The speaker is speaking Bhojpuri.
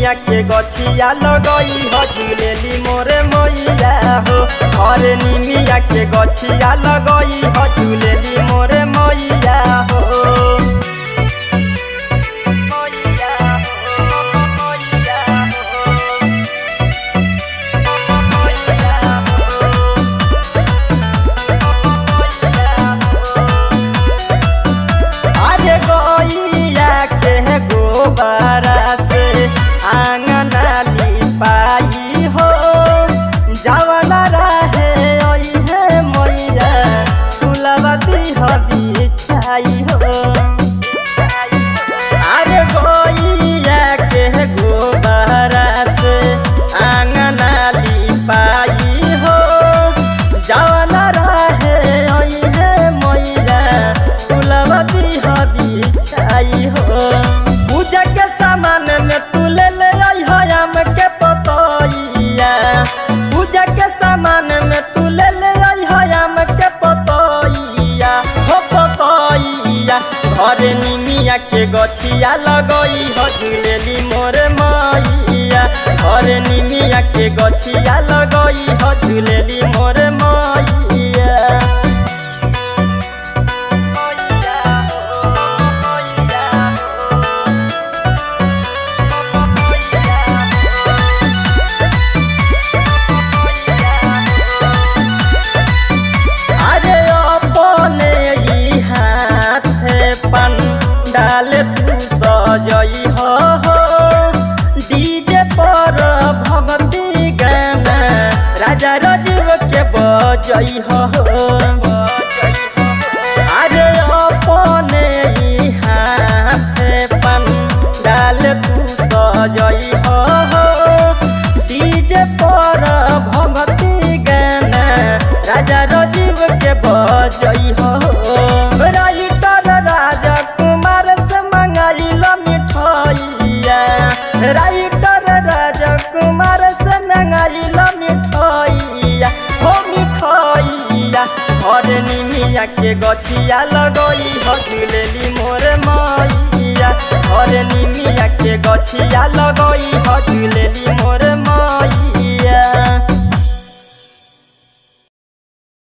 निमिया के गछिया लगई ह झूलेली मोरे मैया हो। घरे निमिया के गछिया लगई ह झूलेली मोरे मैया हो। गोबरा से आंगना लिपाई हो। जवना रहे ओहे मैया फुलवा दिह बिछाई हो। अरे गैया के गोबरा से आंगना लिपाई हो। जवना रहे ओहे मैया फुलवा दिह बिछाई हो। पूजा के सामान में तू ले ले आम के पतैया। पूजा के सामान में तू ले ले आम के पतैया हो पतैया। घरे निमिया के गछिया लगई ह झूलेली मोरे मैया। घरे निमिया के गछिया लगई ह झूलेली मोरे मैया। डाल तू सजई हो डीजे पर भगती गाना राजा राजीव के बजई हो। अरे अपने हाथ पन डाल तू सजई हो डीजे पर भगती गाना राजा राजीव के बजई हो। राइटर राजकुमार से मंगाइल मिठाइया हो मिठाइया। घरे निमिया के गछिया लगई ह झूलेली मोरे मैया। घरे निमिया के गछिया लगई